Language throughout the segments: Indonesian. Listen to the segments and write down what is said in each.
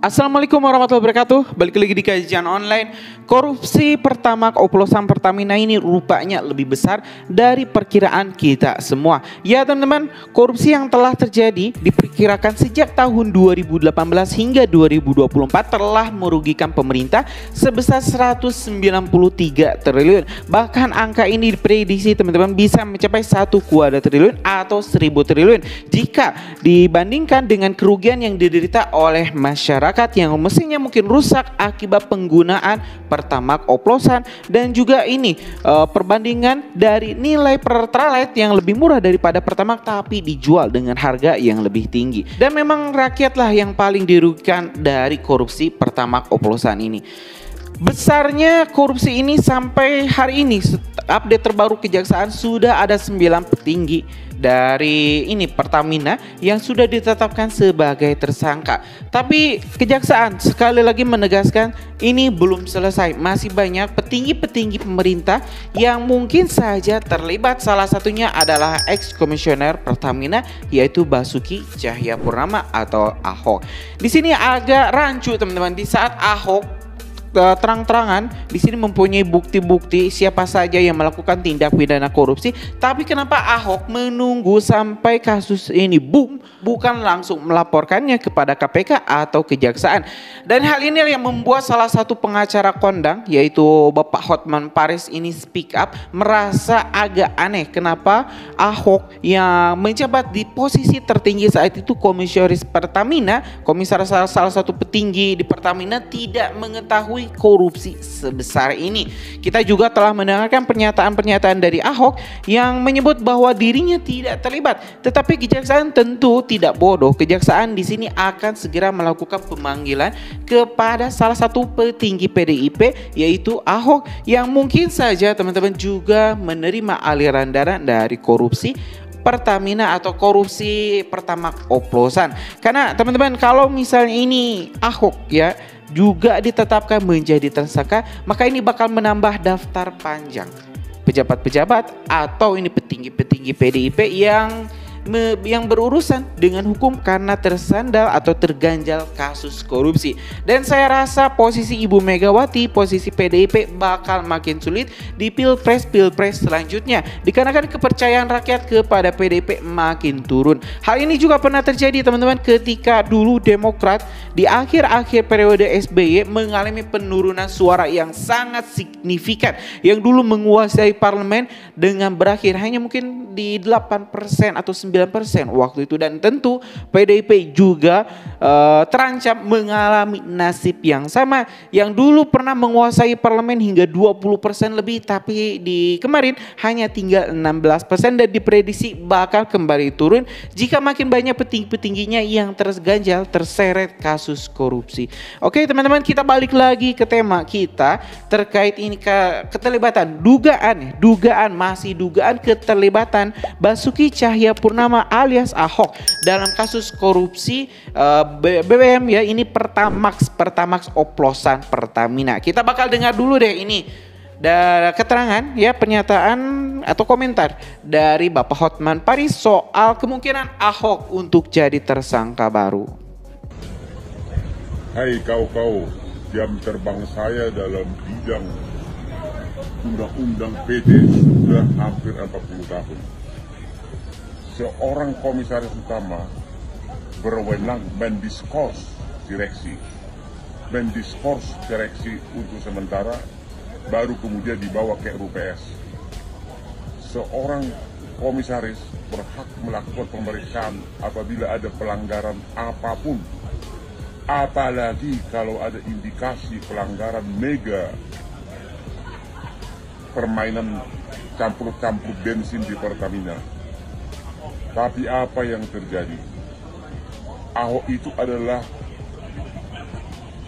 Assalamualaikum warahmatullahi wabarakatuh. Balik lagi di kajian online. Korupsi Pertamax oplosan Pertamina ini rupanya lebih besar dari perkiraan kita semua. Ya teman-teman, korupsi yang telah terjadi diperkirakan sejak tahun 2018 hingga 2024 telah merugikan pemerintah sebesar 193 triliun. Bahkan angka ini diprediksi teman-teman bisa mencapai 1 triliun atau 1000 triliun jika dibandingkan dengan kerugian yang diderita oleh masyarakat yang mesinnya mungkin rusak akibat penggunaan Pertamax oplosan, dan juga ini perbandingan dari nilai Pertalite yang lebih murah daripada Pertamax tapi dijual dengan harga yang lebih tinggi. Dan memang rakyatlah yang paling dirugikan dari korupsi Pertamax oplosan ini. Besarnya korupsi ini sampai hari ini update terbaru kejaksaan sudah ada 9 petinggi dari ini Pertamina yang sudah ditetapkan sebagai tersangka. Tapi kejaksaan sekali lagi menegaskan ini belum selesai. Masih banyak petinggi-petinggi pemerintah yang mungkin saja terlibat. Salah satunya adalah ex-komisioner Pertamina yaitu Basuki Cahayapurnama atau Ahok. Di sini agak rancu teman-teman, di saat Ahok terang-terangan di sini mempunyai bukti-bukti siapa saja yang melakukan tindak pidana korupsi, tapi kenapa Ahok menunggu sampai kasus ini boom, bukan langsung melaporkannya kepada KPK atau kejaksaan? Dan hal ini yang membuat salah satu pengacara kondang yaitu Bapak Hotman Paris ini speak up, merasa agak aneh kenapa Ahok yang menjabat di posisi tertinggi saat itu komisaris Pertamina, komisaris salah satu petinggi di Pertamina, tidak mengetahui korupsi sebesar ini. Kita juga telah mendengarkan pernyataan-pernyataan dari Ahok yang menyebut bahwa dirinya tidak terlibat. Tetapi kejaksaan tentu tidak bodoh. Kejaksaan di sini akan segera melakukan pemanggilan kepada salah satu petinggi PDIP yaitu Ahok yang mungkin saja teman-teman juga menerima aliran dana dari korupsi Pertamina atau korupsi Pertamax oplosan. Karena teman-teman kalau misalnya ini Ahok ya juga ditetapkan menjadi tersangka, maka ini bakal menambah daftar panjang pejabat-pejabat atau ini petinggi-petinggi PDIP yang berurusan dengan hukum karena tersandal atau terganjal kasus korupsi. Dan saya rasa posisi Ibu Megawati, posisi PDIP bakal makin sulit di pilpres selanjutnya dikarenakan kepercayaan rakyat kepada PDIP makin turun. Hal ini juga pernah terjadi teman-teman ketika dulu Demokrat di akhir-akhir periode SBY mengalami penurunan suara yang sangat signifikan, yang dulu menguasai parlemen dengan berakhir hanya mungkin di 8% atau 9% waktu itu. Dan tentu PDIP juga terancam mengalami nasib yang sama, yang dulu pernah menguasai parlemen hingga 20% lebih tapi di kemarin hanya tinggal 16% dan diprediksi bakal kembali turun jika makin banyak petinggi-petingginya yang terganjal terseret kasus korupsi. Oke teman-teman, kita balik lagi ke tema kita terkait ini keterlibatan dugaan keterlibatan Basuki Cahayapurnama alias Ahok dalam kasus korupsi BBM ya, ini Pertamax oplosan Pertamina. Kita bakal dengar dulu deh ini keterangan ya, pernyataan atau komentar dari Bapak Hotman Paris soal kemungkinan Ahok untuk jadi tersangka baru. Hai kau, jam terbang saya dalam bidang undang-undang PT sudah hampir 40 tahun. Seorang komisaris utama berwenang mendiskors direksi untuk sementara, baru kemudian dibawa ke RUPS. Seorang komisaris berhak melakukan pemeriksaan apabila ada pelanggaran apapun, apalagi kalau ada indikasi pelanggaran mega permainan campur-campur bensin di Pertamina. Tapi apa yang terjadi? Ahok itu adalah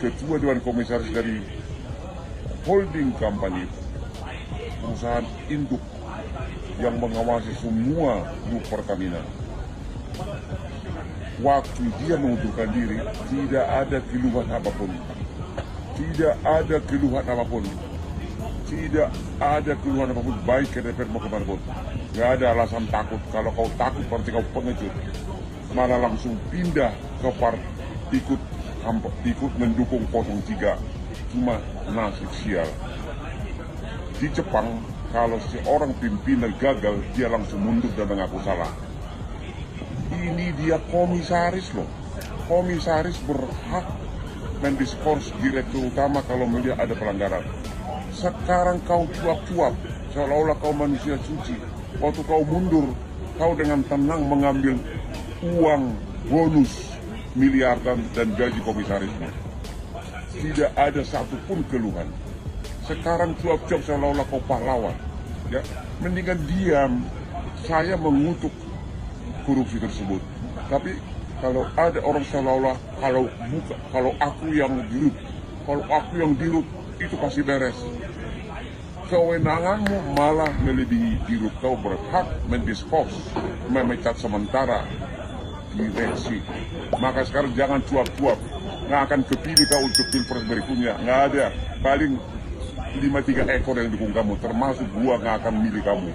ketua dewan komisaris dari holding company, perusahaan induk yang mengawasi semua grup Pertamina. Waktu dia mengundurkan diri, tidak ada keluhan apapun. Tidak ada keluhan apapun, baik ke DPR maupun kemanapun. Gak ada alasan takut. Kalau kau takut berarti kau pengecut. Malah langsung pindah ke ikut ikut mendukung 03. Cuma nasib sial. Di Jepang, kalau seorang pimpinan gagal, dia langsung mundur dan mengaku salah. Ini dia komisaris loh. Komisaris berhak mendiskors direktur utama kalau melihat ada pelanggaran. Sekarang kau cuap-cuap, seolah-olah kau manusia suci. Waktu kau mundur, kau dengan tenang mengambil uang bonus miliaran dan gaji komisarismu. Tidak ada satupun keluhan. Sekarang cuap-cuap seolah-olah kau pahlawan. Ya, mendingan diam. Saya mengutuk korupsi tersebut. Tapi kalau ada orang seolah-olah kalau aku yang dirut, itu pasti beres. Kewenanganmu malah melebihi dirut. Kau berhak mendiskors, memecat sementara direksi. Maka sekarang jangan cuap-cuap. Nggak akan kepilih kau untuk pilpres berikutnya. Nggak ada. Paling 5-3 ekor yang dukung kamu, termasuk gua nggak akan milih kamu.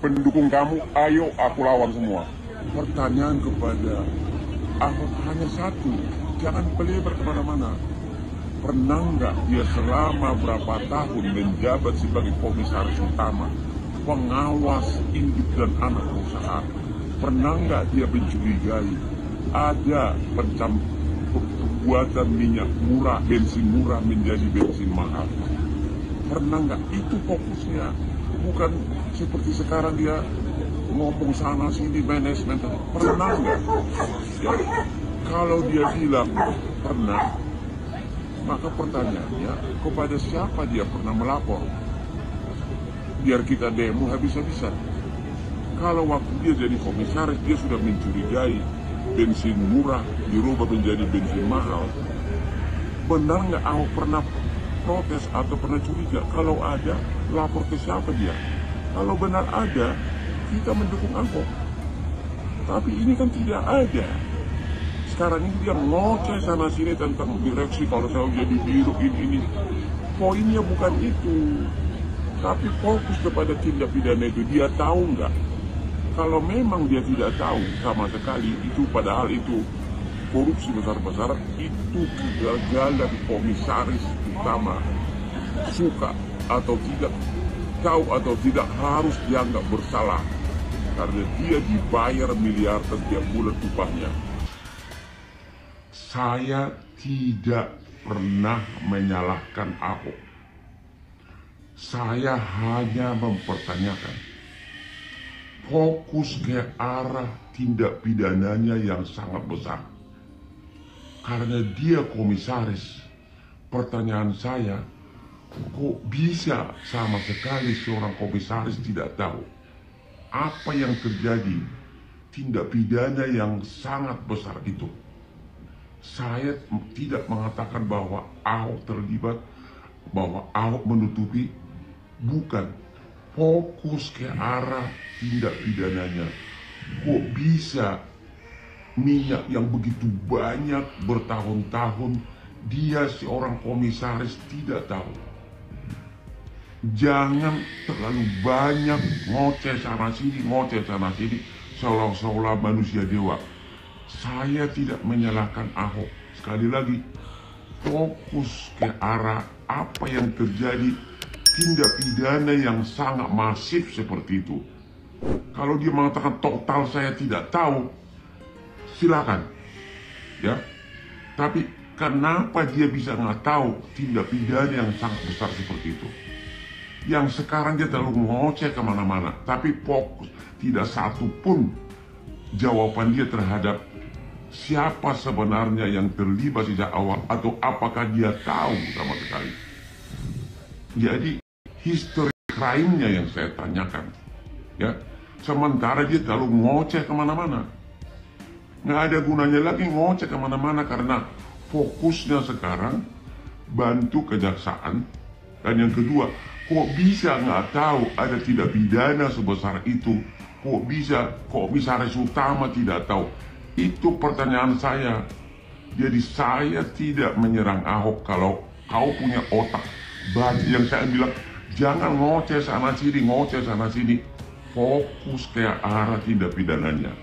Pendukung kamu, ayo aku lawan semua. Pertanyaan kepada Ahok hanya satu, jangan pelebar kemana-mana. Pernah nggak dia selama berapa tahun menjabat sebagai komisaris utama, pengawas induk dan anak perusahaan? Pernah nggak dia mencurigai ada pembuatan minyak murah, bensin murah menjadi bensin mahal? Pernah nggak? Itu fokusnya. Bukan seperti sekarang dia ngomong sana sini manajemen. Pernah nggak? Ya, kalau dia bilang pernah, maka pertanyaannya kepada siapa dia pernah melapor? Biar kita demo habis-habisan. Kalau waktu dia jadi komisaris dia sudah mencurigai bensin murah dirubah menjadi bensin mahal. Benar nggak Ahok pernah protes atau pernah curiga? Kalau ada, lapor ke siapa dia? Kalau benar ada, kita mendukung Ahok. Tapi ini kan tidak ada. Sekarang ini dia ngoceh sana sini tentang direksi, kalau saya jadi biru ini. Poinnya bukan itu. Tapi fokus kepada tindak pidana itu. Dia tahu nggak? Kalau memang dia tidak tahu sama sekali, itu padahal itu korupsi besar-besaran, itu kegagalan komisaris utama. Suka atau tidak, tahu atau tidak, harus dianggap bersalah karena dia dibayar miliar setiap bulan upahnya. Saya tidak pernah menyalahkan Ahok. Saya hanya mempertanyakan fokus ke arah tindak pidananya yang sangat besar. Karena dia komisaris, pertanyaan saya, kok bisa sama sekali seorang komisaris tidak tahu apa yang terjadi, tindak pidana yang sangat besar itu? Saya tidak mengatakan bahwa Ahok terlibat, bahwa Ahok menutupi, bukan. Fokus ke arah tindak pidananya. Kok bisa minyak yang begitu banyak bertahun-tahun dia seorang komisaris tidak tahu? Jangan terlalu banyak ngoceh sana sini, seolah-olah manusia dewa. Saya tidak menyalahkan Ahok. Sekali lagi, fokus ke arah apa yang terjadi, tindak pidana yang sangat masif seperti itu. Kalau dia mengatakan total saya tidak tahu, silakan, ya. Tapi kenapa dia bisa nggak tahu tindak pidana yang sangat besar seperti itu? Yang sekarang dia terlalu ngoceh kemana-mana, tapi fokus, tidak satu pun jawaban dia terhadap siapa sebenarnya yang terlibat sejak awal, atau apakah dia tahu sama sekali. Jadi history crime-nya yang saya tanyakan, ya. Sementara dia terlalu ngoceh kemana-mana. Nggak ada gunanya lagi ngoceh kemana-mana, karena fokusnya sekarang bantu kejaksaan. Dan yang kedua, kok bisa nggak tahu ada tindak pidana sebesar itu? Kok bisa komisaris utama tidak tahu? Itu pertanyaan saya. Jadi saya tidak menyerang Ahok. Kalau kau punya otak, yang saya bilang, jangan ngoceh sana sini, fokus ke arah tindak pidananya.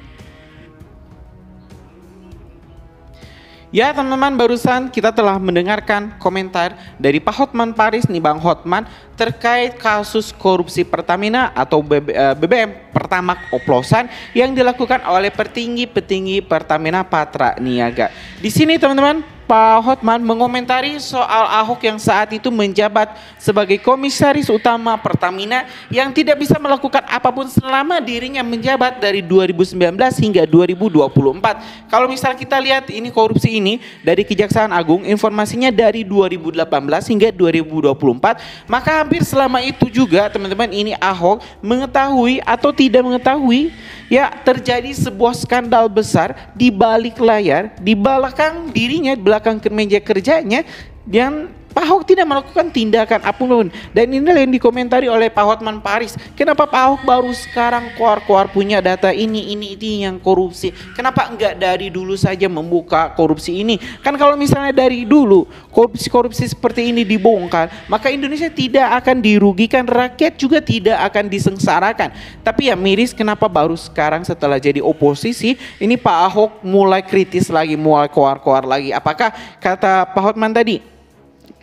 Ya teman-teman, barusan kita telah mendengarkan komentar dari Pak Hotman Paris nih, Bang Hotman, terkait kasus korupsi Pertamina atau BBM Pertamax oplosan yang dilakukan oleh petinggi-petinggi Pertamina Patra Niaga. Di sini teman-teman, Pak Hotman mengomentari soal Ahok yang saat itu menjabat sebagai komisaris utama Pertamina yang tidak bisa melakukan apapun selama dirinya menjabat dari 2019 hingga 2024. Kalau misal kita lihat ini korupsi ini dari Kejaksaan Agung, informasinya dari 2018 hingga 2024, maka hampir selama itu juga teman-teman ini Ahok mengetahui atau tidak mengetahui ya terjadi sebuah skandal besar di balik layar, di belakang dirinya, di belakang meja kerjanya, yang Pak Ahok tidak melakukan tindakan apapun. Dan inilah yang dikomentari oleh Pak Hotman Paris. Kenapa Pak Ahok baru sekarang keluar punya data ini yang korupsi? Kenapa enggak dari dulu saja membuka korupsi ini? Kan kalau misalnya dari dulu korupsi seperti ini dibongkar, maka Indonesia tidak akan dirugikan, rakyat juga tidak akan disengsarakan. Tapi ya miris kenapa baru sekarang setelah jadi oposisi, ini Pak Ahok mulai kritis lagi, mulai keluar lagi. Apakah kata Pak Hotman tadi,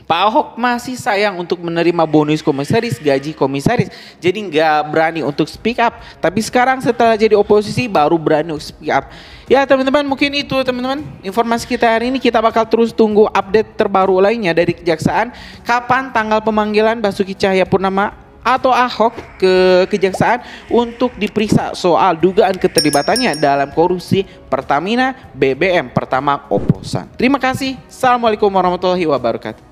Pak Ahok masih sayang untuk menerima bonus komisaris, gaji komisaris, jadi nggak berani untuk speak up. Tapi sekarang setelah jadi oposisi baru berani untuk speak up. Ya teman-teman, mungkin itu teman-teman informasi kita hari ini. Kita bakal terus tunggu update terbaru lainnya dari Kejaksaan. Kapan tanggal pemanggilan Basuki Cahayapurnama atau Ahok ke Kejaksaan untuk diperiksa soal dugaan keterlibatannya dalam korupsi Pertamina BBM Pertamax oplosan. Terima kasih. Assalamualaikum warahmatullahi wabarakatuh.